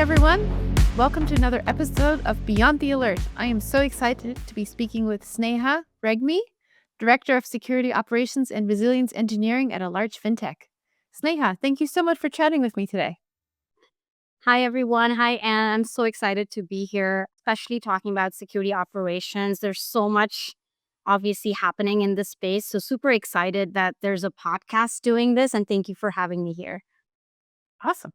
everyone. Welcome to another episode of Beyond the Alert. I am so excited to be speaking with Sneha Regmi, Director of Security Operations and Resilience Engineering at a large fintech. Sneha, thank you so much for chatting with me today. Hi, everyone. Hi, Anne. I'm so excited to be here, especially talking about security operations. There's so much obviously happening in this space. So, super excited that there's a podcast doing this. And thank you for having me here. Awesome.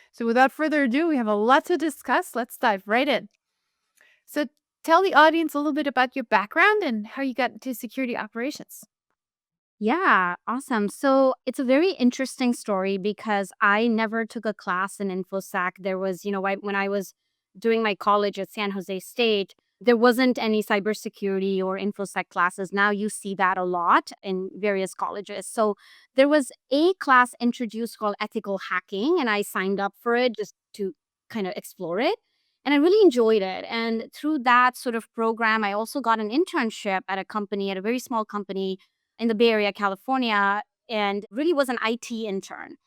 So, without further ado, we have a lot to discuss. Let's dive right in. So, tell the audience a little bit about your background and how you got into security operations. Yeah, awesome. So, it's a very interesting story because I never took a class in InfoSec. There was, when I was doing my college at San Jose State, there wasn't any cybersecurity or InfoSec classes. Now you see that a lot in various colleges. So there was a class introduced called ethical hacking, and I signed up for it just to kind of explore it. And I really enjoyed it. And through that sort of program, I also got an internship at a company, at a very small company in the Bay Area, California, and really was an IT intern.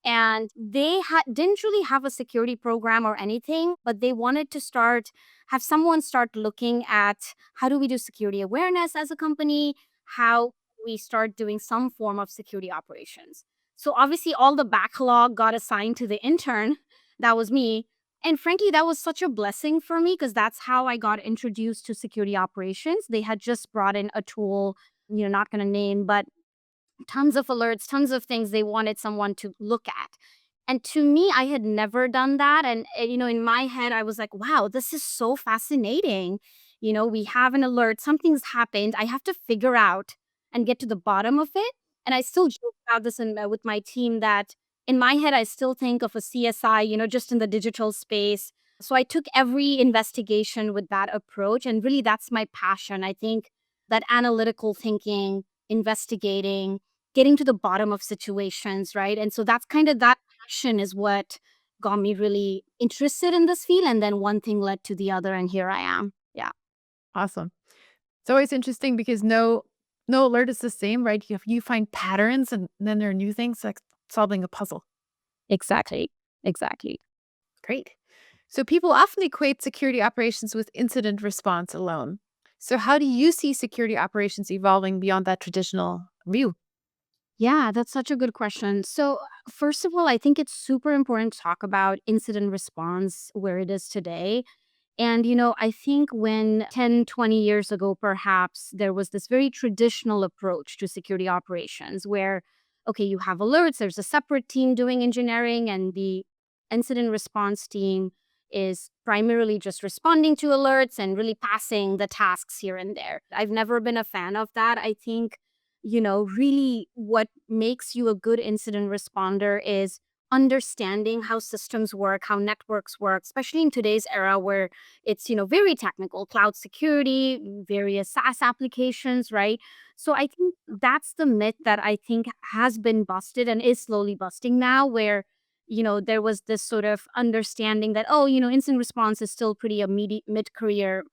And they didn't really have a security program or anything, but they wanted to have someone start looking at how do we do security awareness as a company, how we start doing some form of security operations. So obviously all the backlog got assigned to the intern. That was me. And frankly, that was such a blessing for me because that's how I got introduced to security operations. They had just brought in a tool, not going to name, but tons of alerts, tons of things they wanted someone to look at. And to me, I had never done that. And, in my head, I was like, wow, this is so fascinating. We have an alert, something's happened. I have to figure out and get to the bottom of it. And I still joke about this with my team that in my head, I still think of a CSI, just in the digital space. So I took every investigation with that approach. And really, that's my passion. I think that analytical thinking, investigating, getting to the bottom of situations, right? And so that's kind of that passion is what got me really interested in this field. And then one thing led to the other, and here I am. Yeah, Awesome. It's always interesting because no alert is the same, right? You find patterns and then there are new things like solving a puzzle. exactly. Exactly. Great. So people often equate security operations with incident response alone. So how do you see security operations evolving beyond that traditional view? Yeah, that's such a good question. So, first of all, I think it's super important to talk about incident response where it is today. And, I think when 10, 20 years ago, perhaps, there was this very traditional approach to security operations where, okay, you have alerts, there's a separate team doing engineering, and the incident response team is primarily just responding to alerts and really passing the tasks here and there. I've never been a fan of that. I think, really what makes you a good incident responder is understanding how systems work, how networks work, especially in today's era where it's, very technical, cloud security, various SaaS applications, right? So I think that's the myth that I think has been busted and is slowly busting now, where, there was this sort of understanding that, oh, instant response is still pretty a mid-career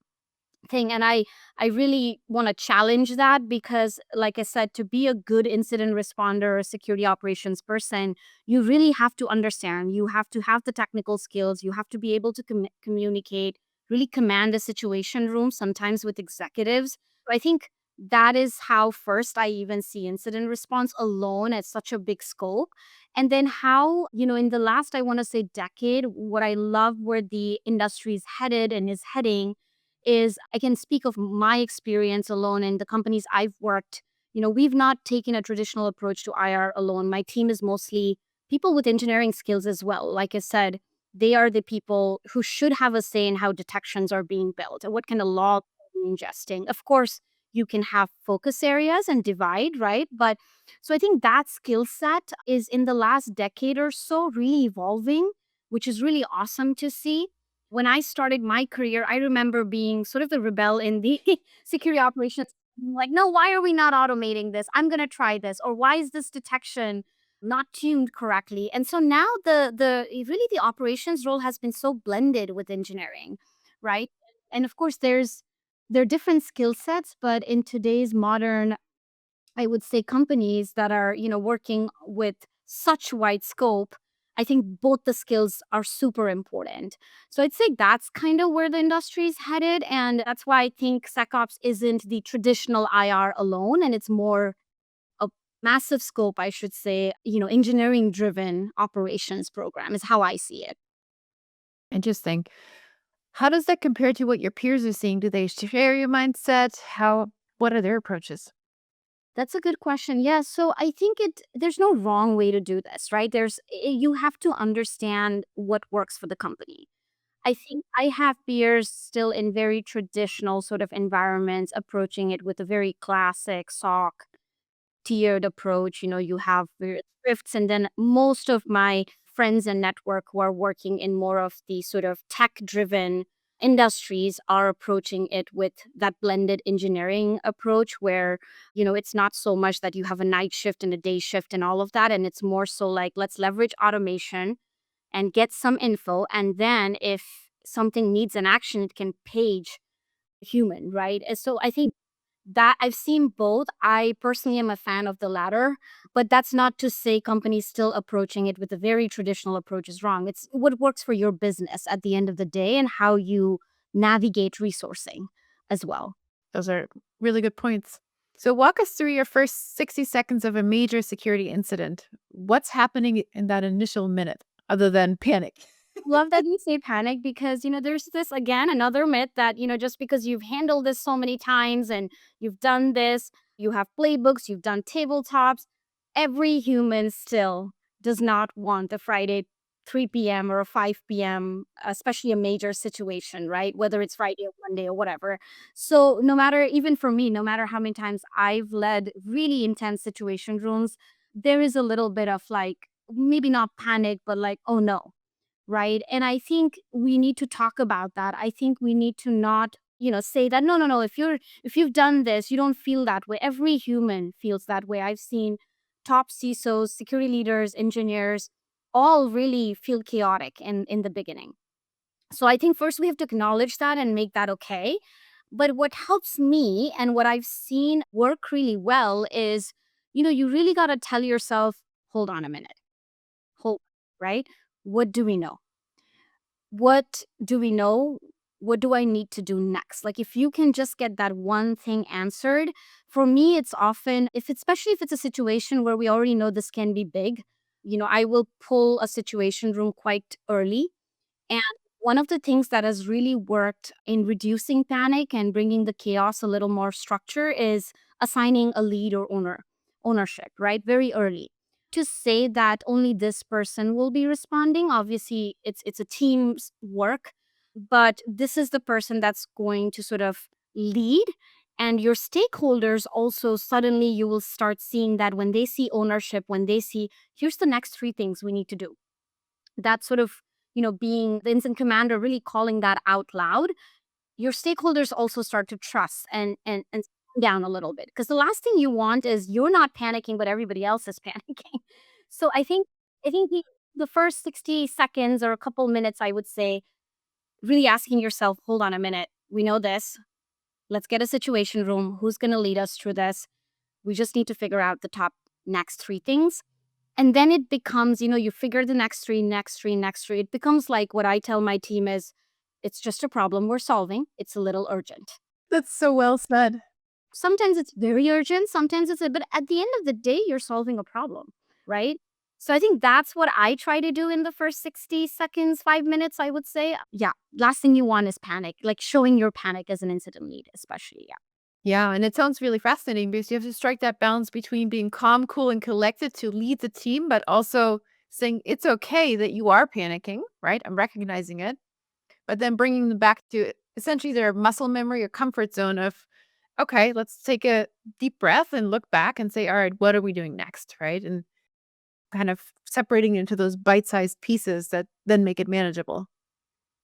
thing. And I really want to challenge that because, like I said, to be a good incident responder or security operations person, you really have to understand, you have to have the technical skills, you have to be able to communicate, really command a situation room, sometimes with executives. I think that is how first I even see incident response alone at such a big scope. And then how, in the last, I want to say decade, what I love where the industry is headed and is heading is I can speak of my experience alone in the companies I've worked. We've not taken a traditional approach to IR alone. My team is mostly people with engineering skills as well. Like I said, they are the people who should have a say in how detections are being built and what kind of log are ingesting. Of course, you can have focus areas and divide, right? But so I think that skill set is in the last decade or so really evolving, which is really awesome to see. When I started my career, I remember being sort of the rebel in the security operations. Like, no, why are we not automating this? I'm going to try this. Or why is this detection not tuned correctly? And so now really the operations role has been so blended with engineering, right? And of course, there are different skill sets, but in today's modern, I would say, companies that are working with such wide scope, I think both the skills are super important. So I'd say that's kind of where the industry is headed. And that's why I think SecOps isn't the traditional IR alone, and it's more a massive scope, I should say, engineering driven operations program is how I see it. Interesting. How does that compare to what your peers are seeing? Do they share your mindset? What are their approaches? That's a good question. Yeah, so I think there's no wrong way to do this, right? You have to understand what works for the company. I think I have peers still in very traditional sort of environments approaching it with a very classic SOC tiered approach. You have various drifts, and then most of my friends and network who are working in more of the sort of tech driven industries are approaching it with that blended engineering approach where it's not so much that you have a night shift and a day shift and all of that, and it's more so like, let's leverage automation and get some info, and then if something needs an action, it can page a human, right? And so I think that I've seen both. I personally am a fan of the latter, but that's not to say companies still approaching it with a very traditional approach is wrong. It's what works for your business at the end of the day and how you navigate resourcing as well. Those are really good points. So, walk us through your first 60 seconds of a major security incident. What's happening in that initial minute other than panic? Love that you say panic because, there's this again, another myth that, just because you've handled this so many times and you've done this, you have playbooks, you've done tabletops, every human still does not want a Friday 3 p.m. or a 5 p.m., especially a major situation, right? Whether it's Friday or Monday or whatever. So, no matter, even for me, no matter how many times I've led really intense situation rooms, there is a little bit of like, maybe not panic, but like, oh no, right? And I think we need to talk about that. I think we need to not, say that no, no, no, if you've done this, you don't feel that way. Every human feels that way. I've seen top CISOs, security leaders, engineers all really feel chaotic in the beginning. So I think first we have to acknowledge that and make that okay. But what helps me and what I've seen work really well is, you really got to tell yourself, hold on a minute. Hold, right? What do we know? What do we know? What do I need to do next? Like, if you can just get that one thing answered, for me, it's often, especially if it's a situation where we already know this can be big, I will pull a situation room quite early. And one of the things that has really worked in reducing panic and bringing the chaos a little more structure is assigning a lead or ownership, right? Very early. To say that only this person will be responding, obviously it's a team's work, but this is the person that's going to sort of lead, and your stakeholders also suddenly you will start seeing that when they see ownership, when they see here's the next three things we need to do, that sort of, being the instant commander, really calling that out loud, your stakeholders also start to trust and calm down a little bit. Because the last thing you want is you're not panicking, but everybody else is panicking. So I think the first 60 seconds or a couple minutes, I would say, really asking yourself, hold on a minute, we know this. Let's get a situation room. Who's going to lead us through this? We just need to figure out the top next three things, and then it becomes, you figure the next three, next three, next three. It becomes like what I tell my team is, it's just a problem we're solving. It's a little urgent. That's so well said. Sometimes it's very urgent. Sometimes but at the end of the day, you're solving a problem, right? So I think that's what I try to do in the first 60 seconds, 5 minutes, I would say. Yeah. Last thing you want is panic, like showing your panic as an incident lead, especially. Yeah. Yeah, and it sounds really fascinating because you have to strike that balance between being calm, cool, and collected to lead the team, but also saying it's okay that you are panicking, right? I'm recognizing it, but then bringing them back to essentially their muscle memory or comfort zone of, okay, let's take a deep breath and look back and say, all right, what are we doing next, right? And kind of separating into those bite-sized pieces that then make it manageable.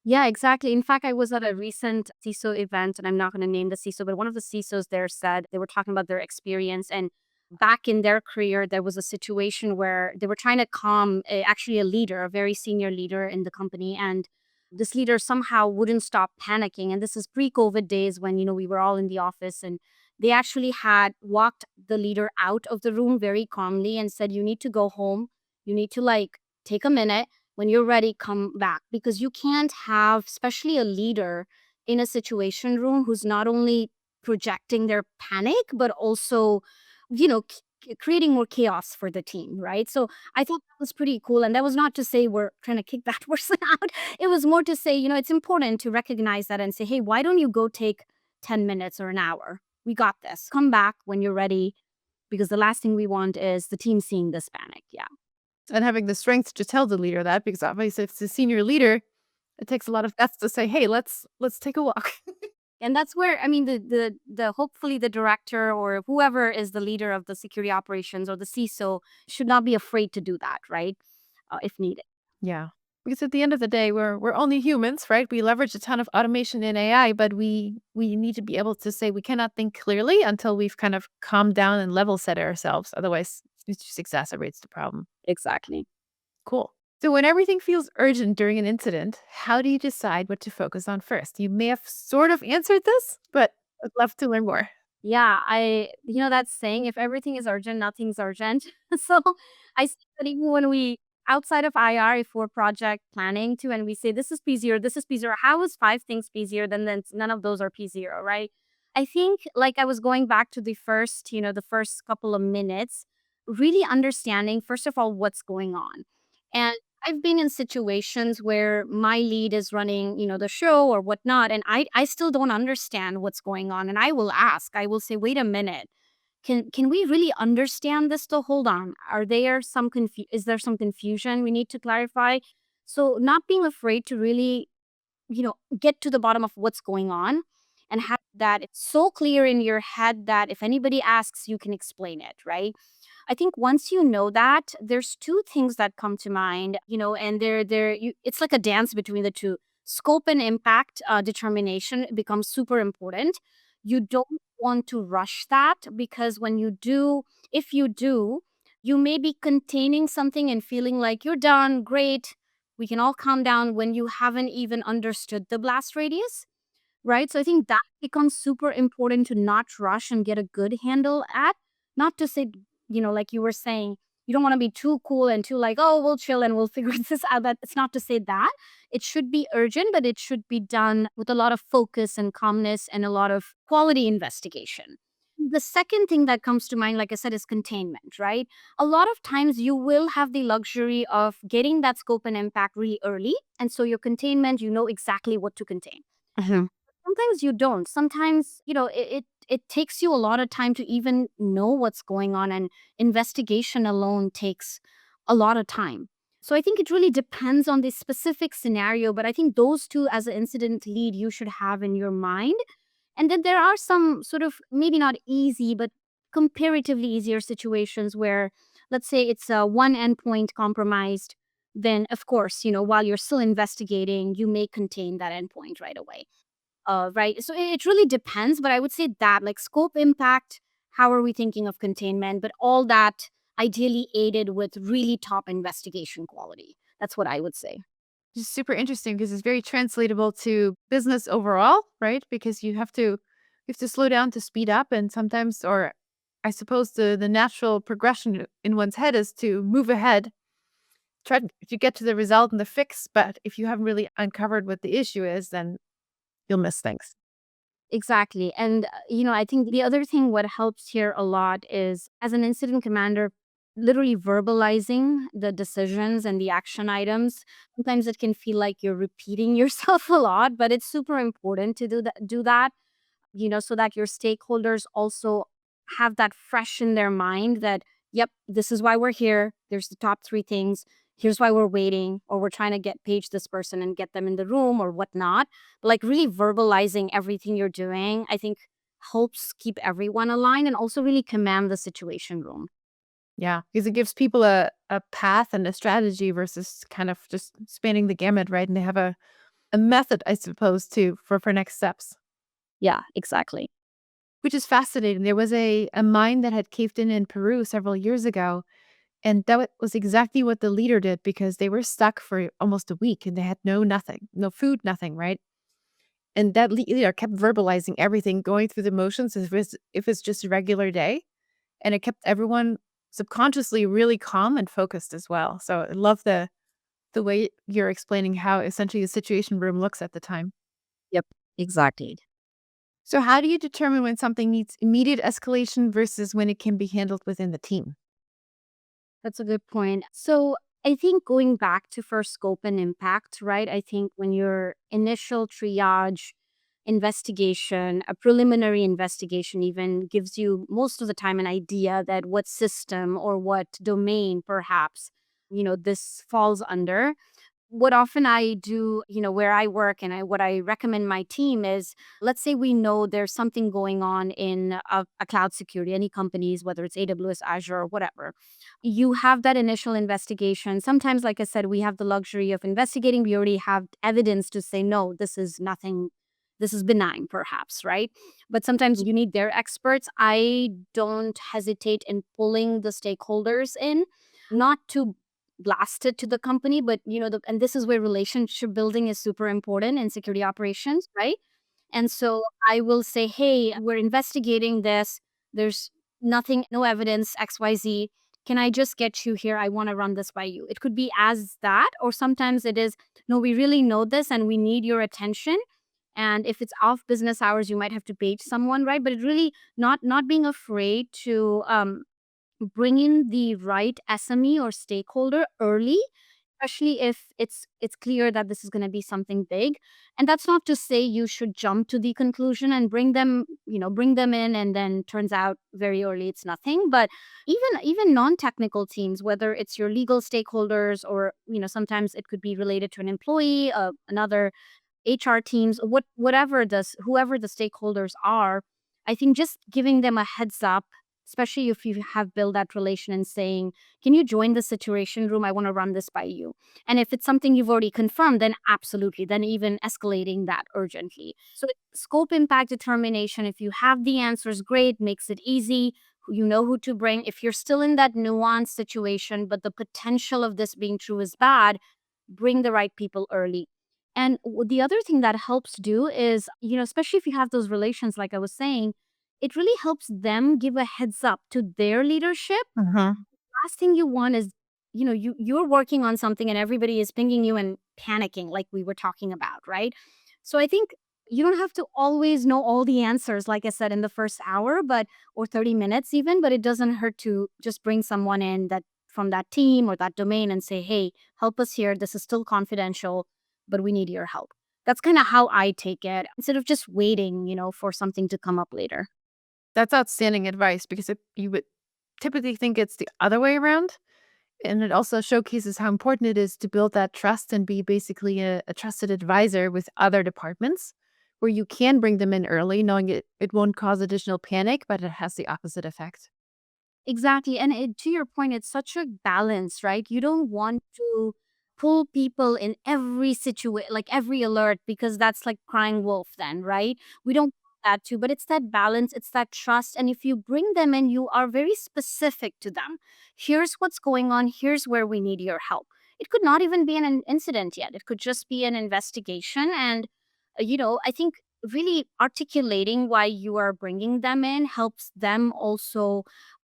Yeah, exactly. In fact, I was at a recent CISO event, and I'm not going to name the CISO, but one of the CISOs there said they were talking about their experience. And back in their career, there was a situation where they were trying to calm actually a leader, a very senior leader in the company. And this leader somehow wouldn't stop panicking. And this is pre COVID days when, we were all in the office. And they actually had walked the leader out of the room very calmly and said, you need to go home. You need to like take a minute. When you're ready, come back. Because you can't have, especially a leader in a situation room who's not only projecting their panic, but also, you know, creating more chaos for the team, right? So I thought that was pretty cool. And that was not to say we're trying to kick that person out. It was more to say, it's important to recognize that and say, hey, why don't you go take 10 minutes or an hour? We got this. Come back when you're ready, because the last thing we want is the team seeing this panic. Yeah. And having the strength to tell the leader that, because obviously if it's a senior leader, it takes a lot of guts to say, "Hey, let's take a walk." And that's where, I mean, the hopefully the director or whoever is the leader of the security operations or the CISO should not be afraid to do that, right? If needed. Yeah. Because at the end of the day, we're only humans, right? We leverage a ton of automation in AI, but we need to be able to say we cannot think clearly until we've kind of calmed down and level set ourselves. Otherwise, it just exacerbates the problem. Exactly. Cool. So when everything feels urgent during an incident, how do you decide what to focus on first? You may have sort of answered this, but I'd love to learn more. Yeah, that saying, if everything is urgent, nothing's urgent. So I see that even when we, outside of IR, if we're project planning too, and we say, this is P0, this is P0, how is five things P0? Then none of those are P0, right? I think, like, I was going back to the first couple of minutes, really understanding, first of all, what's going on. And I've been in situations where my lead is running, the show or whatnot, and I still don't understand what's going on. And I will ask, I will say, wait a minute, can we really understand this? To hold on, is there some confusion we need to clarify? So not being afraid to really, get to the bottom of what's going on, and have that it's so clear in your head that if anybody asks, you can explain it, right? I think once you know that, there's two things that come to mind, and it's like a dance between the two. Scope and impact determination becomes super important. You don't want to rush that, because if you do, you may be containing something and feeling like you're done, great. We can all calm down when you haven't even understood the blast radius. Right? So I think that becomes super important to not rush and get a good handle at. Not to say, like you were saying, you don't want to be too cool and too like, oh, we'll chill and we'll figure this out. That it's not to say that. It should be urgent, but it should be done with a lot of focus and calmness and a lot of quality investigation. The second thing that comes to mind, like I said, is containment, right? A lot of times you will have the luxury of getting that scope and impact really early. And so your containment, you know exactly what to contain. Sometimes you don't. Sometimes, it takes you a lot of time to even know what's going on, and investigation alone takes a lot of time. So I think it really depends on the specific scenario, but I think those two as an incident lead you should have in your mind. And then there are some sort of maybe not easy, but comparatively easier situations where, let's say it's a one endpoint compromised, then of course, while you're still investigating, you may contain that endpoint right away. Right. So it really depends, but I would say that, like, scope, impact, how are we thinking of containment, but all that ideally aided with really top investigation quality. That's what I would say. Just super interesting because it's very translatable to business overall, right? Because you have to slow down to speed up, and sometimes, or I suppose the natural progression in one's head is to move ahead, try to get to the result and the fix. But if you haven't really uncovered what the issue is, then you'll miss things. Exactly. And, I think the other thing what helps here a lot is, as an incident commander, literally verbalizing the decisions and the action items. Sometimes it can feel like you're repeating yourself a lot, but it's super important to do that, so that your stakeholders also have that fresh in their mind that, yep, this is why we're here. There's the top three things. Here's why we're waiting, or we're trying to page this person and get them in the room or whatnot. But like really verbalizing everything you're doing, I think helps keep everyone aligned and also really command the situation room. Yeah, because it gives people a path and a strategy versus kind of just spanning the gamut, right? And they have a method, I suppose, too, for next steps. Yeah, exactly. Which is fascinating. There was a mine that had caved in Peru several years ago, and that was exactly what the leader did because they were stuck for almost a week and they had nothing, no food, nothing, right? And that leader kept verbalizing everything, going through the motions as if it's just a regular day, and it kept everyone subconsciously really calm and focused as well. So I love the way you're explaining how essentially the situation room looks at the time. Yep, exactly. So how do you determine when something needs immediate escalation versus when it can be handled within the team? That's a good point. So I think going back to first scope and impact, right? I think when your initial triage investigation, a preliminary investigation even gives you most of the time an idea that what system or what domain perhaps, this falls under. What often I do, where I work and what I recommend my team is, let's say we know there's something going on in a cloud security, any companies, whether it's AWS, Azure, or whatever. You have that initial investigation. Sometimes, like I said, we have the luxury of investigating. We already have evidence to say, no, this is nothing. This is benign, perhaps, right? But sometimes you need their experts. I don't hesitate in pulling the stakeholders in, not to blast it to the company, but and this is where relationship building is super important in security operations, right? And so I will say, hey, we're investigating this. There's nothing, no evidence, XYZ. Can I just get you here? I want to run this by you. It could be as that, or sometimes it is, no, we really know this and we need your attention. And if it's off business hours, you might have to page someone, right? But it really not being afraid to bring in the right SME or stakeholder early, especially if it's clear that this is going to be something big. And that's not to say you should jump to the conclusion and bring them in and then turns out very early it's nothing. But even non-technical teams, whether it's your legal stakeholders or sometimes it could be related to an employee, another HR teams, whatever this whoever the stakeholders are, I think just giving them a heads up, especially if you have built that relation and saying, "Can you join the situation room? I want to run this by you." And if it's something you've already confirmed, then absolutely, then even escalating that urgently. So scope impact determination, if you have the answers, great, makes it easy. You know who to bring. If you're still in that nuanced situation, but the potential of this being true is bad, bring the right people early. And the other thing that helps do is, especially if you have those relations, like I was saying, it really helps them give a heads up to their leadership. Uh-huh. Last thing you want is, you're working on something and everybody is pinging you and panicking, like we were talking about, right? So I think you don't have to always know all the answers, like I said, in the first hour, but or 30 minutes even, but it doesn't hurt to just bring someone in that from that team or that domain and say, hey, help us here. This is still confidential, but we need your help. That's kind of how I take it instead of just waiting, for something to come up later. That's outstanding advice because you would typically think it's the other way around. And it also showcases how important it is to build that trust and be basically a trusted advisor with other departments where you can bring them in early, knowing it won't cause additional panic, but it has the opposite effect. Exactly. And to your point, it's such a balance, right? You don't want to pull people in every situation, like every alert, because that's like crying wolf, then, right? We don't want that too, but it's that balance, it's that trust. And if you bring them in, you are very specific to them. Here's what's going on, here's where we need your help. It could not even be an incident yet, it could just be an investigation. And, I think really articulating why you are bringing them in helps them also.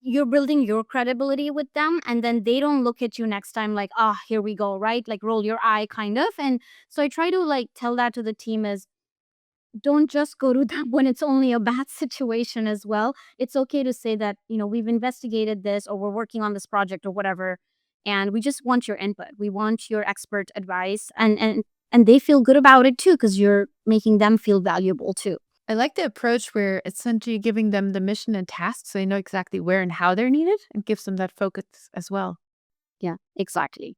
You're building your credibility with them, and then they don't look at you next time like, ah, here we go, right? Like roll your eye kind of. And so I try to like tell that to the team is, don't just go to them when it's only a bad situation as well. It's okay to say that, we've investigated this or we're working on this project or whatever, and we just want your input, we want your expert advice, and they feel good about it too because you're making them feel valuable too. I like the approach where it's essentially giving them the mission and tasks so they know exactly where and how they're needed and gives them that focus as well. Yeah, exactly.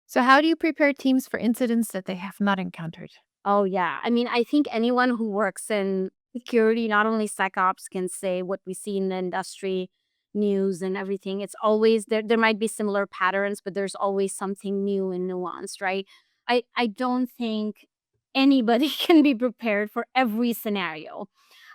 So, how do you prepare teams for incidents that they have not encountered? Oh, yeah. I mean, I think anyone who works in security, not only SecOps, can say what we see in the industry news and everything. It's always there might be similar patterns, but there's always something new and nuanced, right? I don't think anybody can be prepared for every scenario.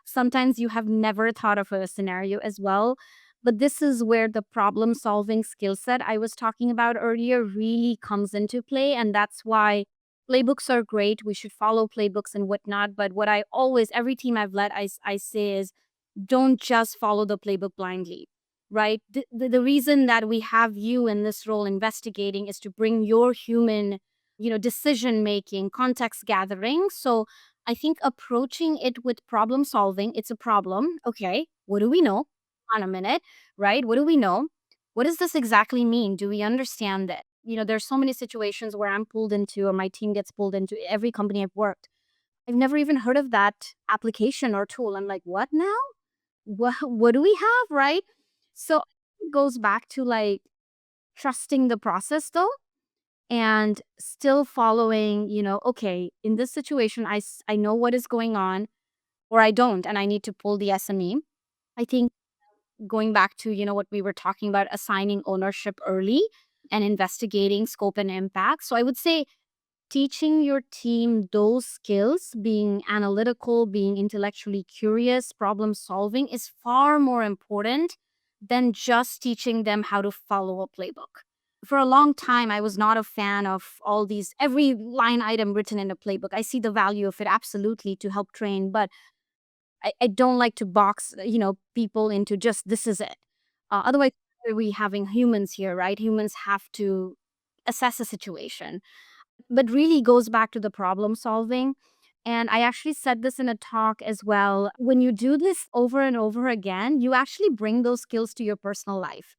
Sometimes you have never thought of a scenario as well. But this is where the problem solving skill set I was talking about earlier really comes into play. And that's why playbooks are great. We should follow playbooks and whatnot. But what I always, every team I've led, I say is don't just follow the playbook blindly. right? The reason that we have you in this role investigating is to bring your human, decision making, context gathering. So I think approaching it with problem solving, it's a problem. Okay, what do we know? On a minute, right? What do we know? What does this exactly mean? Do we understand it? There's so many situations where I'm pulled into, or my team gets pulled into, every company I've worked. I've never even heard of that application or tool. I'm like, what now? What do we have, right? So it goes back to like trusting the process though, and still following, okay, in this situation, I know what is going on, or I don't, and I need to pull the SME. I think going back to, what we were talking about, assigning ownership early and investigating scope and impact. So I would say teaching your team those skills, being analytical, being intellectually curious, problem solving, is far more important than just teaching them how to follow a playbook. For a long time, I was not a fan of all these, every line item written in a playbook. I see the value of it absolutely to help train, but I don't like to box, people into just this is it. Otherwise, why are we having humans here, right? Humans have to assess a situation, but really goes back to the problem solving. And I actually said this in a talk as well. When you do this over and over again, you actually bring those skills to your personal life.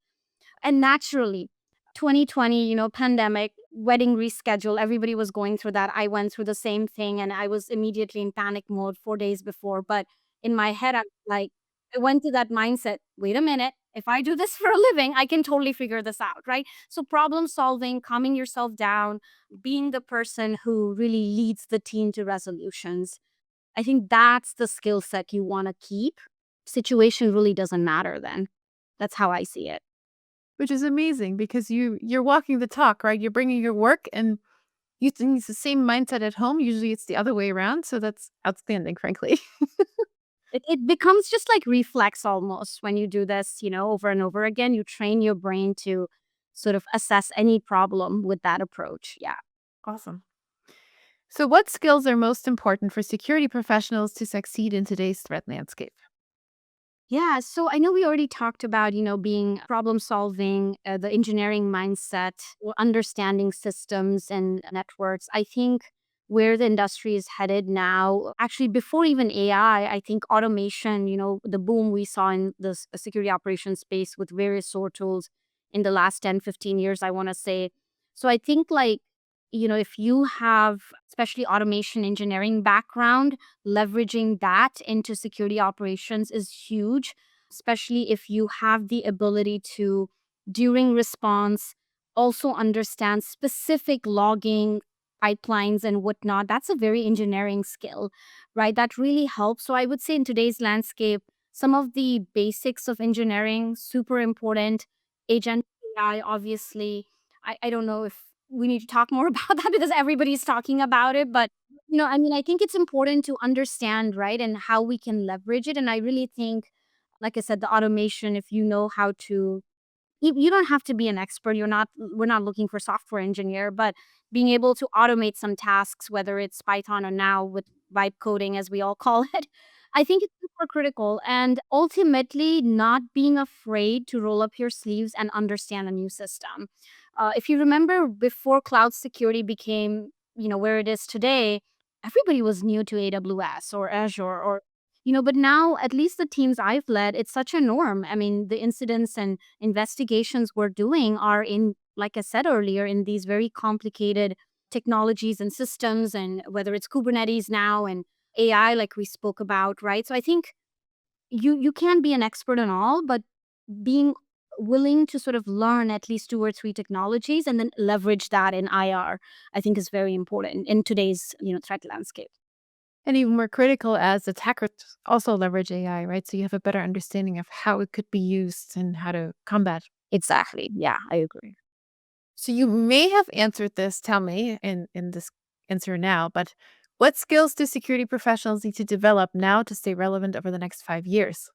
And naturally, 2020, pandemic, wedding reschedule, everybody was going through that. I went through the same thing and I was immediately in panic mode 4 days before. But in my head, I'm like, I went to that mindset, wait a minute. If I do this for a living, I can totally figure this out, right? So, problem solving, calming yourself down, being the person who really leads the team to resolutions. I think that's the skill set you want to keep. Situation really doesn't matter then. That's how I see it. Which is amazing because you're walking the talk, right? You're bringing your work and you think it's the same mindset at home. Usually it's the other way around. So that's outstanding, frankly. It becomes just like reflex almost when you do this, over and over again. You train your brain to sort of assess any problem with that approach. Yeah. Awesome. So, what skills are most important for security professionals to succeed in today's threat landscape? Yeah, so I know we already talked about, being problem solving, the engineering mindset, or understanding systems and networks. I think where the industry is headed now, actually before even AI, I think automation, the boom we saw in the security operations space with various SOAR tools in the last 10, 15 years, I want to say. So I think like, if you have especially automation engineering background, leveraging that into security operations is huge, especially if you have the ability to, during response, also understand specific logging pipelines and whatnot. That's a very engineering skill, right? That really helps. So I would say in today's landscape, some of the basics of engineering, super important. Agent AI, obviously. I don't know if we need to talk more about that because everybody's talking about it, but I mean, I think it's important to understand, right, and how we can leverage it. And I really think, like I said, the automation, if you know how to, you don't have to be an expert. We're not looking for software engineer, but being able to automate some tasks, whether it's Python or now with vibe coding, as we all call it, I think it's super critical. And ultimately, not being afraid to roll up your sleeves and understand a new system. If you remember, before cloud security became, where it is today, everybody was new to AWS or Azure or but now at least the teams I've led, it's such a norm. I mean, the incidents and investigations we're doing are in, like I said earlier, in these very complicated technologies and systems, and whether it's Kubernetes now and AI, like we spoke about, right? So I think you can be an expert in all, but being willing to sort of learn at least two or three technologies and then leverage that in IR, I think is very important in today's threat landscape. And even more critical as attackers also leverage AI, right? So you have a better understanding of how it could be used and how to combat. Exactly. Yeah, I agree. So you may have answered this, tell me, in this answer now, but what skills do security professionals need to develop now to stay relevant over the next 5 years?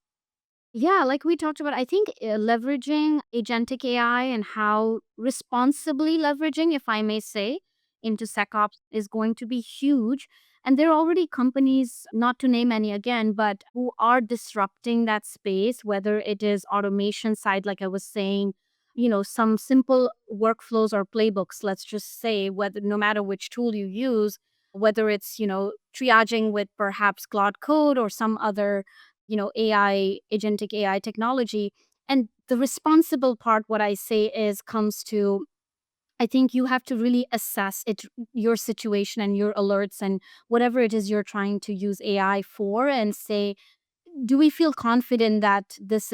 Yeah, like we talked about, I think leveraging agentic AI and how responsibly leveraging, if I may say, into SecOps is going to be huge. And there are already companies, not to name any again, but who are disrupting that space, whether it is automation side, like I was saying, some simple workflows or playbooks, let's just say, whether no matter which tool you use, whether it's, triaging with perhaps Claude Code or some other, AI, agentic AI technology. And the responsible part, what I say is, comes to, I think you have to really assess your situation and your alerts and whatever it is you're trying to use AI for, and say, do we feel confident that this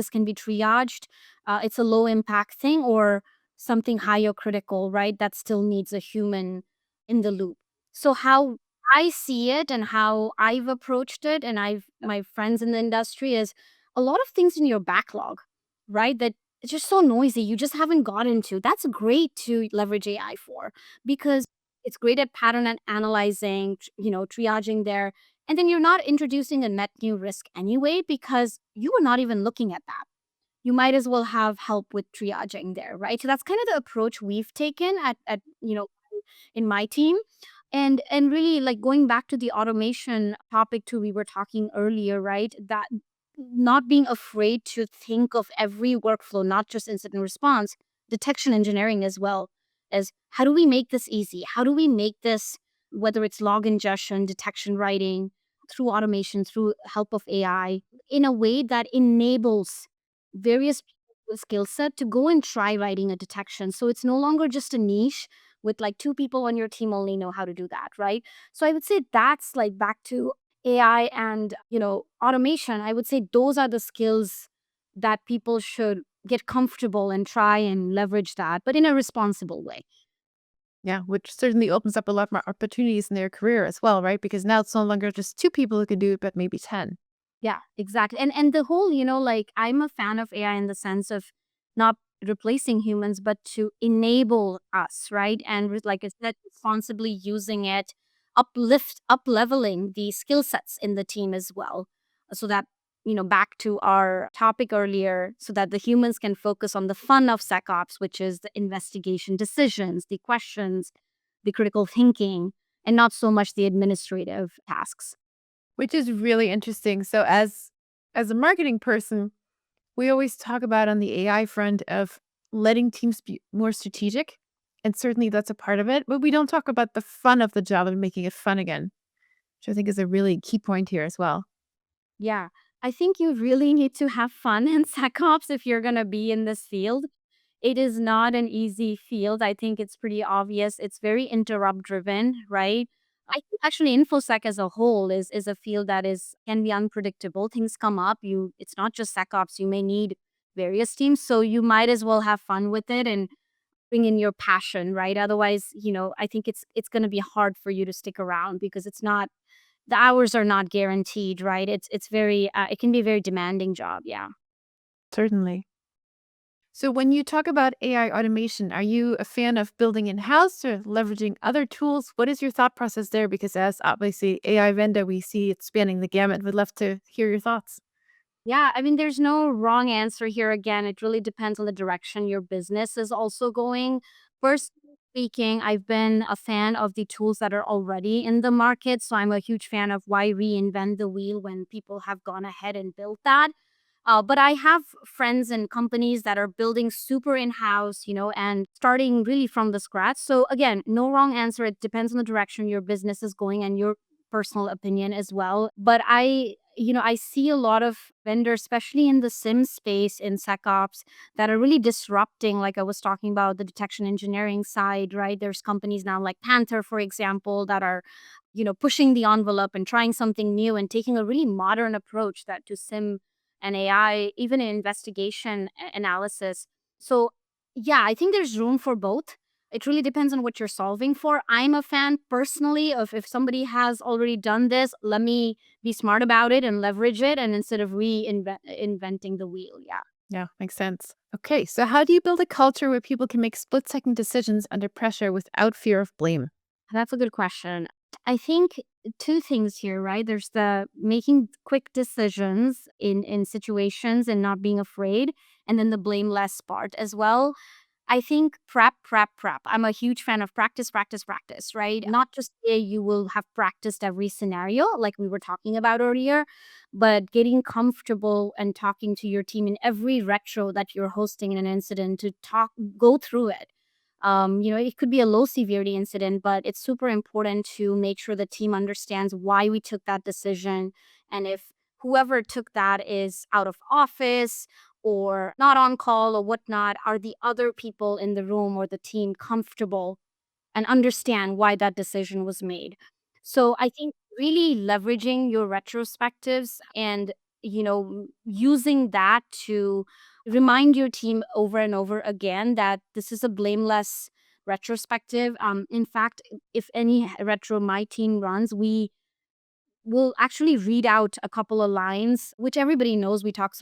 can be triaged? It's a low impact thing, or something higher critical, right? That still needs a human in the loop. So how I see it and how I've approached it, and I've my friends in the industry, is a lot of things in your backlog, right? That it's just so noisy. You just haven't gotten to. That's great to leverage AI for, because it's great at pattern and analyzing, triaging there, and then you're not introducing a net new risk anyway, because you were not even looking at that. You might as well have help with triaging there, right? So that's kind of the approach we've taken at in my team. And really, like, going back to the automation topic too, we were talking earlier, right? That not being afraid to think of every workflow, not just incident response, detection engineering as well, as how do we make this easy? How do we make this, whether it's log ingestion, detection writing, through automation, through help of AI, in a way that enables various people with skill set to go and try writing a detection. So it's no longer just a niche with like two people on your team only know how to do that, right? So I would say that's like back to AI and, automation. I would say those are the skills that people should get comfortable and try and leverage that, but in a responsible way. Yeah, which certainly opens up a lot more opportunities in their career as well, right? Because now it's no longer just two people who can do it, but maybe 10. Yeah, exactly. And the whole, like, I'm a fan of AI in the sense of not replacing humans, but to enable us, right? And like I said, responsibly using it, up leveling the skill sets in the team as well. So that, back to our topic earlier, so that the humans can focus on the fun of SecOps, which is the investigation decisions, the questions, the critical thinking, and not so much the administrative tasks. Which is really interesting. So as a marketing person, we always talk about on the AI front of letting teams be more strategic. And certainly that's a part of it. But we don't talk about the fun of the job and making it fun again, which I think is a really key point here as well. Yeah. I think you really need to have fun in SecOps if you're going to be in this field. It is not an easy field. I think it's pretty obvious. It's very interrupt driven, right? I think actually InfoSec as a whole is a field that is can be unpredictable. Things come up. It's not just SecOps. You may need various teams. So you might as well have fun with it and bring in your passion, right? Otherwise, I think it's gonna be hard for you to stick around, because it's not the hours are not guaranteed, right? It's very it can be a very demanding job. Yeah. Certainly. So when you talk about AI automation, are you a fan of building in-house or leveraging other tools? What is your thought process there? Because as obviously AI vendor, we see it spanning the gamut. Would love to hear your thoughts. Yeah, I mean, there's no wrong answer here. Again, it really depends on the direction your business is also going. First speaking, I've been a fan of the tools that are already in the market. So I'm a huge fan of why reinvent the wheel when people have gone ahead and built that. But I have friends and companies that are building super in house, and starting really from the scratch. So again, no wrong answer. It depends on the direction your business is going and your personal opinion as well. But I see a lot of vendors, especially in the SIM space in SecOps, that are really disrupting. Like I was talking about the detection engineering side, right? There's companies now like Panther, for example, that are, pushing the envelope and trying something new and taking a really modern approach that to SIM and AI, even in investigation analysis. So, yeah, I think there's room for both. It really depends on what you're solving for. I'm a fan personally of, if somebody has already done this, let me be smart about it and leverage it, and instead of reinventing the wheel. Yeah. Yeah, makes sense. Okay, so how do you build a culture where people can make split-second decisions under pressure without fear of blame? That's a good question. I think two things here, right? There's the making quick decisions in situations and not being afraid, and then the blameless part as well. I think prep, prep, prep. I'm a huge fan of practice, practice, practice, right? Not just say you will have practiced every scenario like we were talking about earlier, but getting comfortable and talking to your team in every retro that you're hosting in an incident to go through it. It could be a low severity incident, but it's super important to make sure the team understands why we took that decision. And if whoever took that is out of office or not on call or whatnot, are the other people in the room or the team comfortable and understand why that decision was made? So I think really leveraging your retrospectives and using that to remind your team over and over again that this is a blameless retrospective. In fact, if any retro my team runs, we'll actually read out a couple of lines, which everybody knows. We talk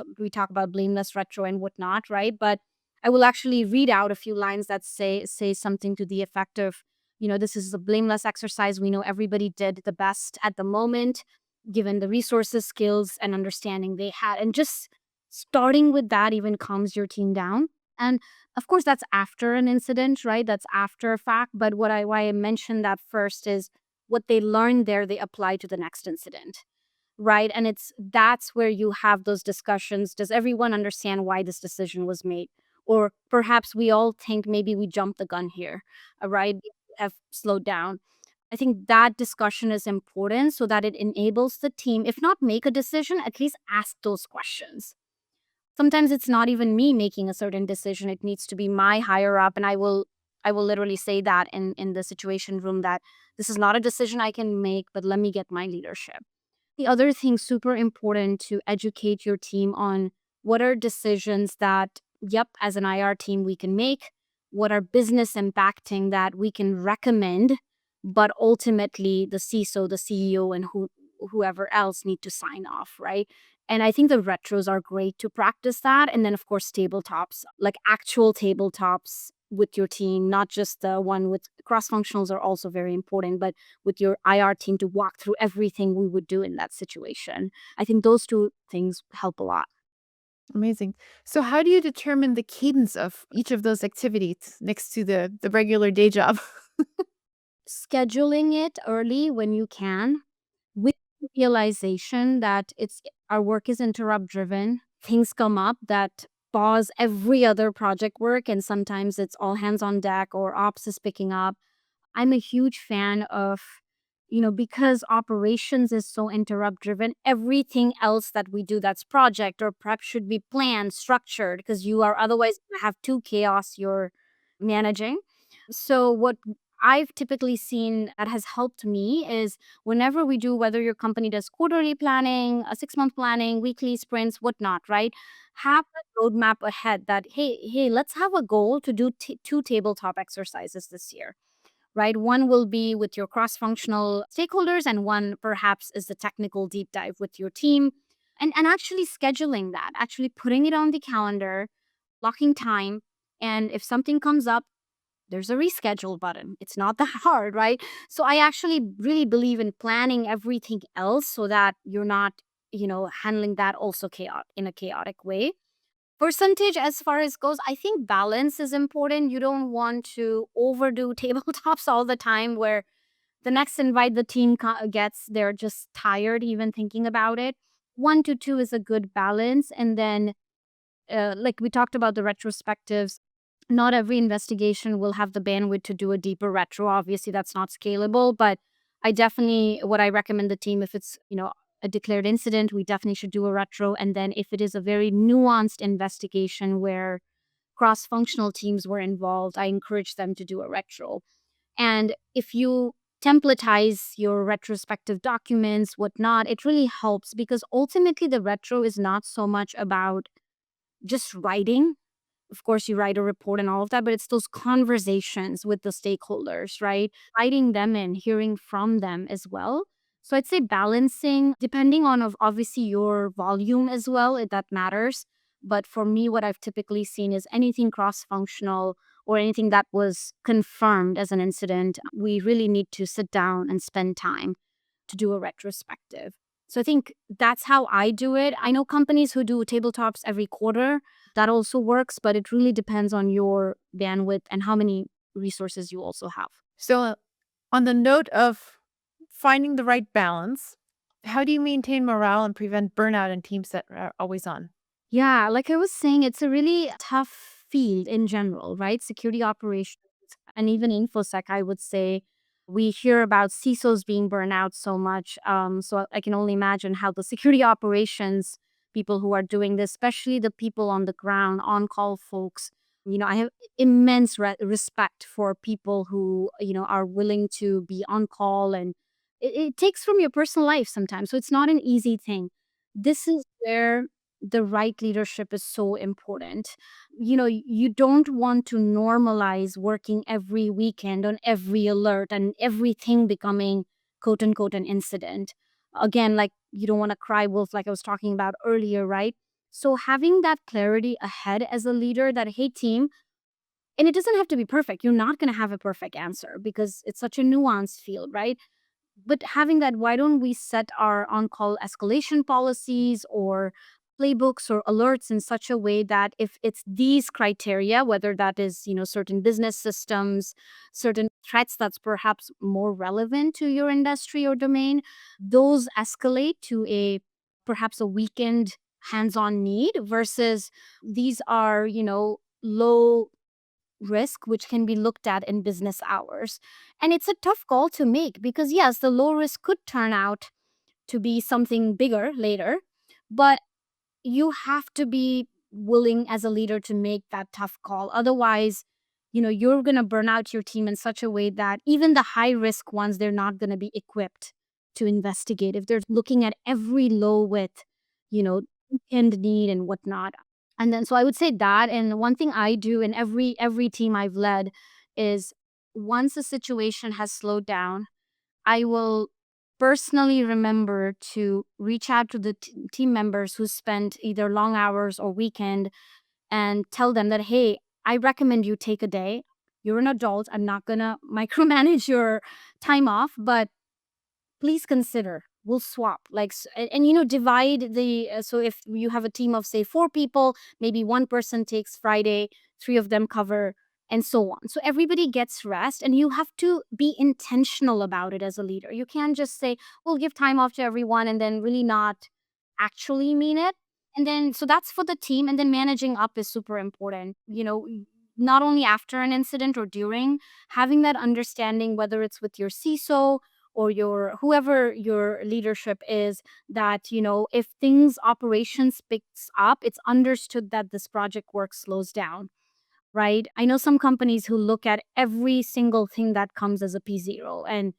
about blameless retro and whatnot, right? But I will actually read out a few lines that say something to the effect of, this is a blameless exercise. We know everybody did the best at the moment, given the resources, skills, and understanding they had, and just starting with that even calms your team down. And of course, that's after an incident, right? That's after a fact. But why I mentioned that first is what they learn there, they apply to the next incident, right? And that's where you have those discussions. Does everyone understand why this decision was made? Or perhaps we all think maybe we jumped the gun here, right? Have slowed down. I think that discussion is important so that it enables the team, if not make a decision, at least ask those questions. Sometimes it's not even me making a certain decision. It needs to be my higher up. And I will literally say that in the situation room that this is not a decision I can make, but let me get my leadership. The other thing super important to educate your team on what are decisions that, yep, as an IR team we can make, what are business impacting that we can recommend, but ultimately the CISO, the CEO, and whoever else need to sign off, right? And I think the retros are great to practice that. And then, of course, tabletops, like actual tabletops with your team, not just the one with cross functionals are also very important, but with your IR team to walk through everything we would do in that situation. I think those two things help a lot. Amazing. So how do you determine the cadence of each of those activities next to the regular day job? Scheduling it early when you can with the realization that it's our work is interrupt driven. Things come up that pause every other project work, and sometimes it's all hands on deck or ops is picking up. I'm a huge fan of, because operations is so interrupt driven, everything else that we do that's project or prep should be planned, structured, because you are otherwise gonna have two chaos you're managing. So, what I've typically seen that has helped me is whenever we do, whether your company does quarterly planning, a 6 month planning, weekly sprints, whatnot, right? Have a roadmap ahead that, hey, let's have a goal to do two tabletop exercises this year, right? One will be with your cross functional stakeholders, and one perhaps is the technical deep dive with your team. And actually scheduling that, actually putting it on the calendar, blocking time. And if something comes up, there's a reschedule button. It's not that hard, right? So I actually really believe in planning everything else so that you're not, handling that also in a chaotic way. Percentage as far as goes, I think balance is important. You don't want to overdo tabletops all the time where the next invite the team gets, they're just tired even thinking about it. 1 to 2 is a good balance. And then, like we talked about the retrospectives, not every investigation will have the bandwidth to do a deeper retro. Obviously, that's not scalable, but what I recommend the team, if it's, a declared incident, we definitely should do a retro. And then if it is a very nuanced investigation where cross functional teams were involved, I encourage them to do a retro. And if you templatize your retrospective documents, whatnot, it really helps because ultimately the retro is not so much about just writing. Of course, you write a report and all of that, but it's those conversations with the stakeholders, right? Writing them in, hearing from them as well. So I'd say balancing, depending on obviously your volume as well, that matters. But for me, what I've typically seen is anything cross functional or anything that was confirmed as an incident, we really need to sit down and spend time to do a retrospective. So I think that's how I do it. I know companies who do tabletops every quarter. That also works, but it really depends on your bandwidth and how many resources you also have. So, on the note of finding the right balance, how do you maintain morale and prevent burnout in teams that are always on? Yeah, like I was saying, it's a really tough field in general, right? Security operations and even InfoSec, I would say. We hear about CISOs being burned out so much. So I can only imagine how the security operations people who are doing this, especially the people on the ground, on call folks, I have immense respect for people who, are willing to be on call, and it takes from your personal life sometimes. So it's not an easy thing. This is where the right leadership is so important. You don't want to normalize working every weekend on every alert and everything becoming quote unquote an incident. Again, like you don't want to cry wolf, like I was talking about earlier, right? So having that clarity ahead as a leader that, hey, team, and it doesn't have to be perfect. You're not going to have a perfect answer because it's such a nuanced field, right? But having that, why don't we set our on-call escalation policies or playbooks or alerts in such a way that if it's these criteria, whether that is, certain business systems, certain threats that's perhaps more relevant to your industry or domain, those escalate to a perhaps a weekend hands-on need versus these are, low risk which can be looked at in business hours. And it's a tough call to make because, yes, the low risk could turn out to be something bigger later, but you have to be willing as a leader to make that tough call. Otherwise, you're going to burn out your team in such a way that even the high risk ones, they're not going to be equipped to investigate if they're looking at every low with, you know, end need and whatnot. And then so I would say that, and one thing I do in every team I've led is once a situation has slowed down, I will personally remember to reach out to the team members who spent either long hours or weekend and tell them that, hey, I recommend you take a day. You're an adult. I'm not going to micromanage your time off, but please consider we'll swap and divide the so if you have a team of say 4 people, maybe one person takes Friday, three of them cover, and so on, so everybody gets rest. And you have to be intentional about it as a leader. You can't just say we'll give time off to everyone and then really not actually mean it. And then so that's for the team, and then managing up is super important, not only after an incident or during, having that understanding, whether it's with your CISO or your whoever your leadership is, that if things operations picks up, it's understood that this project work slows down, right? I know some companies who look at every single thing that comes as a P0, and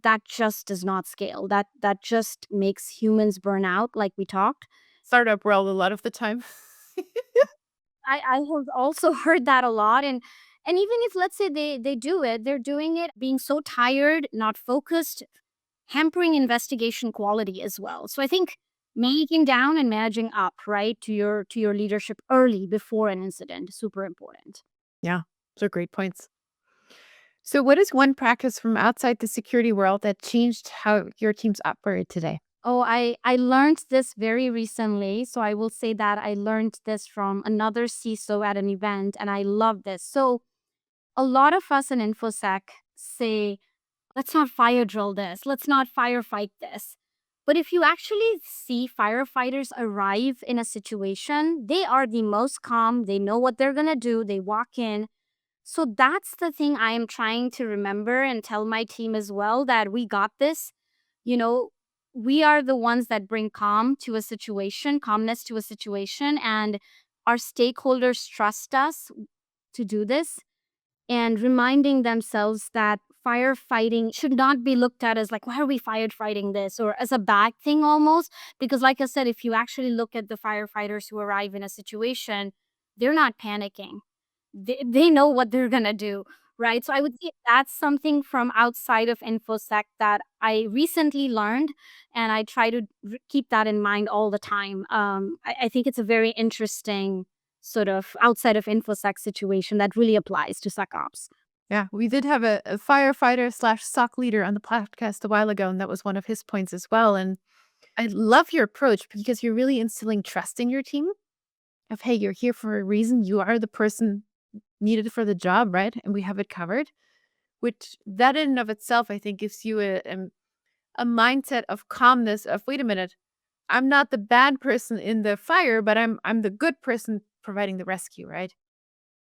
that just does not scale. That just makes humans burn out, like we talked. Startup world a lot of the time. I have also heard that a lot. And even if let's say they do it, they're doing it being so tired, not focused, hampering investigation quality as well. So I think managing down and managing up, right, to your leadership early before an incident is super important. Yeah, those are great points. So, what is one practice from outside the security world that changed how your teams operate today? Oh, I learned this very recently. So I will say that I learned this from another CISO at an event, and I love this. So a lot of us in InfoSec say, let's not fire drill this, let's not firefight this. But if you actually see firefighters arrive in a situation, they are the most calm, they know what they're going to do, they walk in. So that's the thing I am trying to remember and tell my team as well, that we got this. You know, we are the ones that bring calmness to a situation, and our stakeholders trust us to do this, and reminding themselves that firefighting should not be looked at as like, why are we firefighting this, or as a bad thing almost. Because, like I said, if you actually look at the firefighters who arrive in a situation, they're not panicking. They know what they're going to do. Right. So I would say that's something from outside of InfoSec that I recently learned. And I try to keep that in mind all the time. I think it's a very interesting sort of outside of InfoSec situation that really applies to SecOps. Yeah, we did have a firefighter slash SOC leader on the podcast a while ago, and that was one of his points as well. And I love your approach because you're really instilling trust in your team. of, hey, you're here for a reason. You are the person needed for the job, right? And we have it covered, which that in and of itself, I think, gives you a mindset of calmness of, wait a minute, I'm not the bad person in the fire, but I'm the good person providing the rescue, right?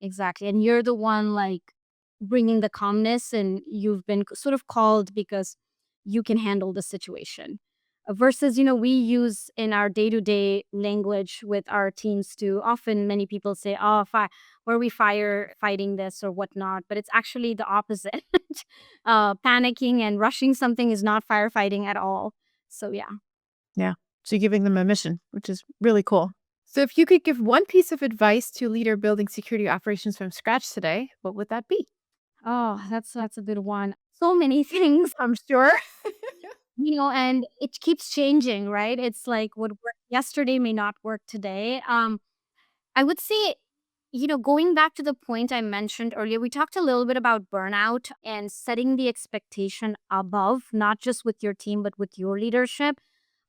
Exactly. And you're the one like bringing the calmness, and you've been sort of called because you can handle the situation. Versus, we use in our day to day language with our teams to often many people say, oh, were we firefighting this or whatnot? But it's actually the opposite. Panicking and rushing something is not firefighting at all. So, yeah. Yeah. So you're giving them a mission, which is really cool. So if you could give one piece of advice to a leader building security operations from scratch today, what would that be? Oh, that's a good one. So many things. I'm sure. And it keeps changing, right? It's like what worked yesterday may not work today. I would say, going back to the point I mentioned earlier, we talked a little bit about burnout and setting the expectation above, not just with your team, but with your leadership.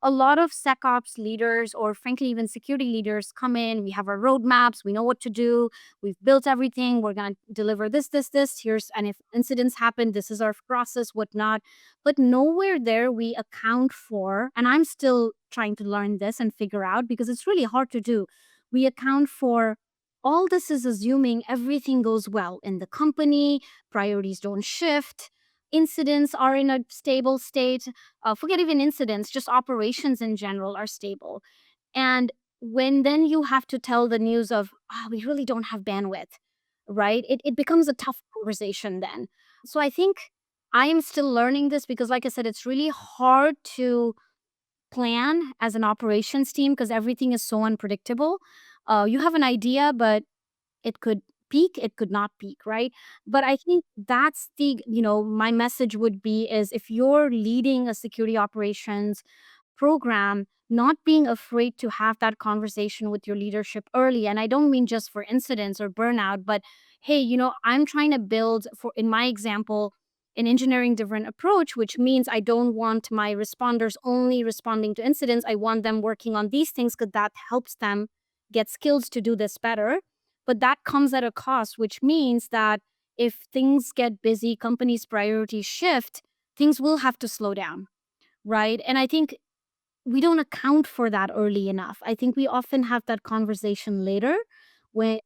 A lot of SecOps leaders, or frankly, even security leaders, come in. We have our roadmaps. We know what to do. We've built everything. We're going to deliver this, this, this. And if incidents happen, this is our process, whatnot. But nowhere there we account for, and I'm still trying to learn this and figure out because it's really hard to do. We account for all this is assuming everything goes well in the company, priorities don't shift, incidents are in a stable state. Forget even incidents, just operations in general are stable. And when then you have to tell the news of, we really don't have bandwidth, right? It becomes a tough conversation then. So I think I am still learning this because, like I said, it's really hard to plan as an operations team because everything is so unpredictable. You have an idea, but it could peak, it could not peak, right? But I think that's my message would be is if you're leading a security operations program, not being afraid to have that conversation with your leadership early. And I don't mean just for incidents or burnout, but hey, I'm trying to build, for in my example, an engineering driven approach, which means I don't want my responders only responding to incidents. I want them working on these things because that helps them get skills to do this better. But that comes at a cost, which means that if things get busy, companies' priorities shift, things will have to slow down, right? And I think we don't account for that early enough. I think we often have that conversation later when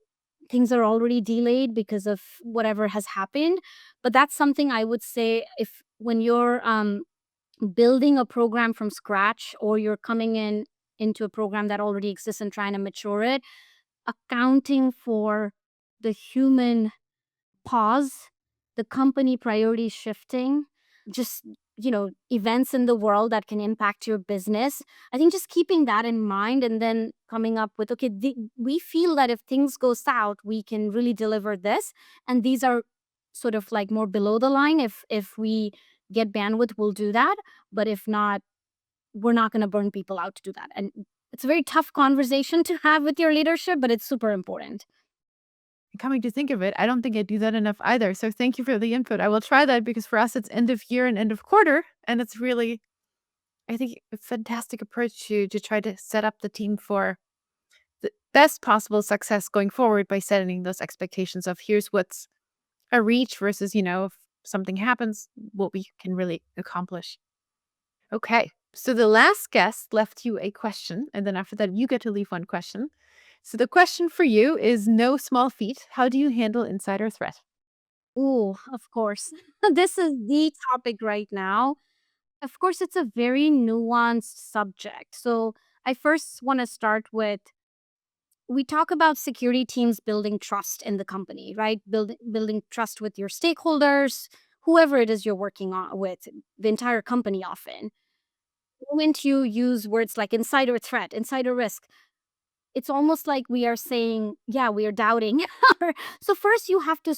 things are already delayed because of whatever has happened. But that's something I would say, if when you're building a program from scratch, or you're coming into a program that already exists and trying to mature it, accounting for the human pause, the company priorities shifting, just, events in the world that can impact your business. I think just keeping that in mind and then coming up with, okay, we feel that if things go south, we can really deliver this. And these are sort of like more below the line. If we get bandwidth, we'll do that. But if not, we're not going to burn people out to do that. And it's a very tough conversation to have with your leadership, but it's super important. Coming to think of it, I don't think I do that enough either. So thank you for the input. I will try that because for us, it's end of year and end of quarter. And it's really, I think, a fantastic approach to try to set up the team for the best possible success going forward by setting those expectations of here's what's a reach versus, if something happens, what we can really accomplish. Okay. So the last guest left you a question. And then after that, you get to leave one question. So the question for you is no small feat. How do you handle insider threat? Ooh, of course. This is the topic right now. Of course, it's a very nuanced subject. So, I first want to start with, we talk about security teams building trust in the company, right? Building trust with your stakeholders, whoever it is you're working on with, the entire company often. When you use words like insider threat, insider risk, it's almost like we are saying, yeah, we are doubting. So first you have to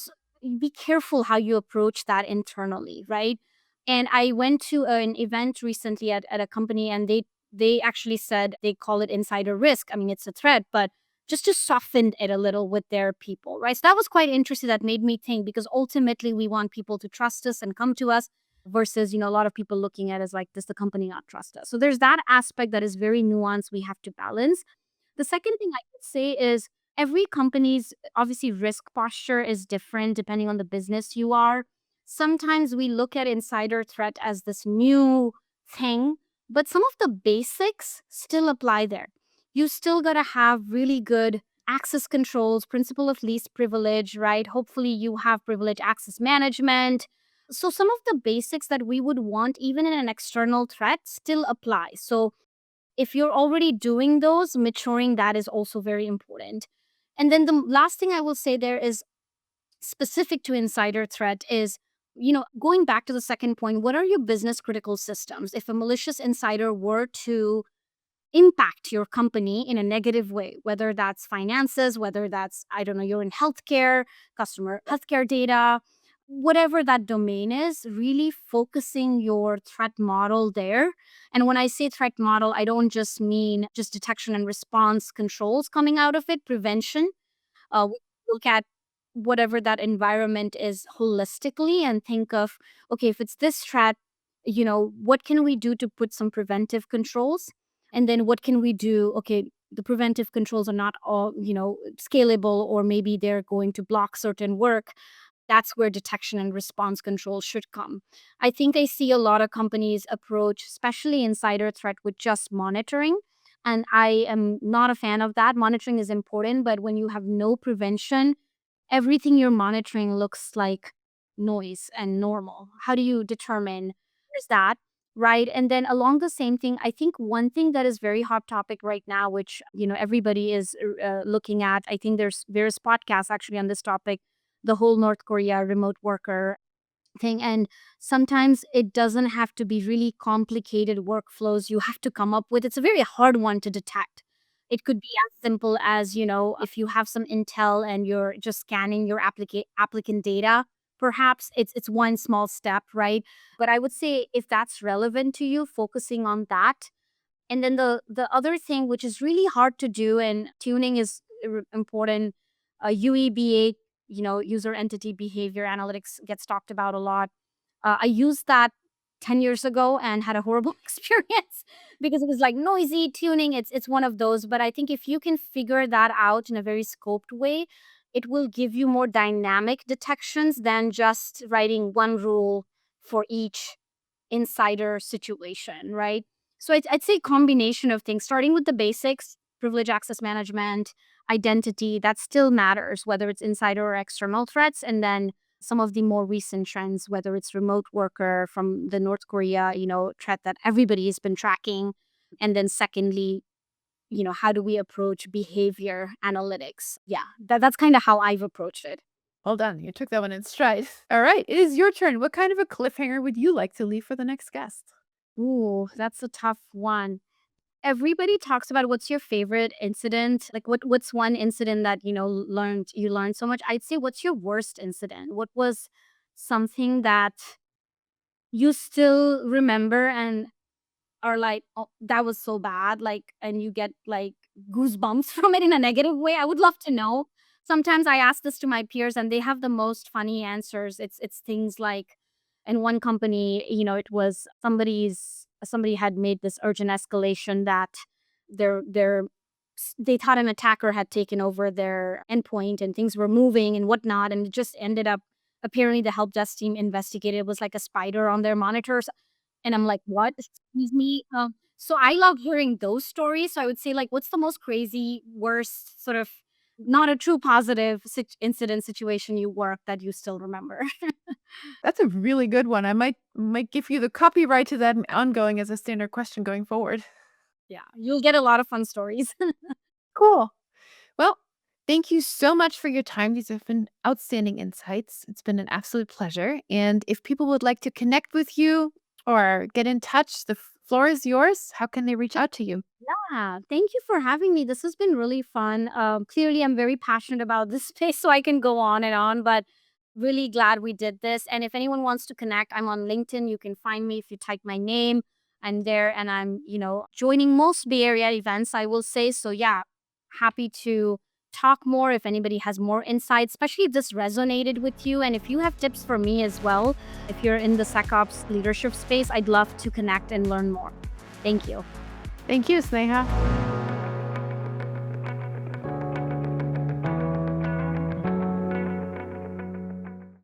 be careful how you approach that internally, right? And I went to an event recently at a company, and they actually said they call it insider risk. I mean, it's a threat, but just to soften it a little with their people, right? So that was quite interesting. That made me think, because ultimately we want people to trust us and come to us versus, a lot of people looking at us like, does the company not trust us? So there's that aspect that is very nuanced we have to balance. The second thing I would say is every company's obviously risk posture is different depending on the business you are. Sometimes we look at insider threat as this new thing, but some of the basics still apply there. You still got to have really good access controls, principle of least privilege, right? Hopefully, you have privilege access management. So, some of the basics that we would want, even in an external threat, still apply. So, if you're already doing those, maturing that is also very important. And then the last thing I will say there is specific to insider threat is, going back to the second point, what are your business critical systems? If a malicious insider were to impact your company in a negative way, whether that's finances, whether that's, I don't know, you're in healthcare, customer healthcare data, whatever that domain is, really focusing your threat model there. And when I say threat model, I don't just mean just detection and response controls coming out of it, prevention. We look at whatever that environment is holistically and think of, okay, if it's this threat, what can we do to put some preventive controls? And then what can we do? Okay, the preventive controls are not all, scalable, or maybe they're going to block certain work. That's where detection and response control should come. I think I see a lot of companies approach, especially insider threat, with just monitoring. And I am not a fan of that. Monitoring is important, but when you have no prevention, everything you're monitoring looks like noise and normal. How do you determine there's that? Right. And then along the same thing, I think one thing that is very hot topic right now, which, everybody is looking at, I think there's various podcasts actually on this topic, the whole North Korea remote worker thing. And sometimes it doesn't have to be really complicated workflows you have to come up with. It's a very hard one to detect. It could be as simple as, if you have some intel and you're just scanning your applicant data, perhaps it's one small step, right? But I would say if that's relevant to you, focusing on that. And then the other thing, which is really hard to do, and tuning is important, UEBA, user entity behavior analytics, gets talked about a lot. I used that 10 years ago and had a horrible experience because it was like noisy tuning. It's one of those. But I think if you can figure that out in a very scoped way, it will give you more dynamic detections than just writing one rule for each insider situation, right? So I'd say combination of things, starting with the basics, privilege access management, identity, that still matters, whether it's insider or external threats. And then some of the more recent trends, whether it's remote worker from the North Korea, threat that everybody has been tracking. And then secondly, how do we approach behavior analytics? Yeah, that's kind of how I've approached it. Well done. You took that one in stride. All right. It is your turn. What kind of a cliffhanger would you like to leave for the next guest? Ooh, that's a tough one. Everybody talks about what's your favorite incident? Like what's one incident that, you learned so much? I'd say what's your worst incident? What was something that you still remember and are like, "Oh, that was so bad," like, and you get, like, goosebumps from it in a negative way? I would love to know. Sometimes I ask this to my peers, and they have the most funny answers. It's things like, in one company, it was somebody had made this urgent escalation that their they thought an attacker had taken over their endpoint and things were moving and whatnot, and it just ended up apparently the help desk team investigated, it was like a spider on their monitors. And I'm like, "What? Excuse me?" So I love hearing those stories. So I would say, like, what's the most crazy, worst, sort of not a true positive incident situation you worked that you still remember? That's a really good one. I might give you the copyright to that ongoing as a standard question going forward. Yeah, you'll get a lot of fun stories. Cool. Well, thank you so much for your time. These have been outstanding insights. It's been an absolute pleasure. And if people would like to connect with you or get in touch, the floor is yours. How can they reach out to you? Yeah, thank you for having me. This has been really fun. Clearly, I'm very passionate about this space, so I can go on and on, but really glad we did this. And if anyone wants to connect, I'm on LinkedIn. You can find me if you type my name. I'm there and I'm, joining most Bay Area events, I will say. So, yeah, happy to talk more if anybody has more insights, especially if this resonated with you. And if you have tips for me as well, if you're in the SecOps leadership space, I'd love to connect and learn more. Thank you. Thank you, Sneha.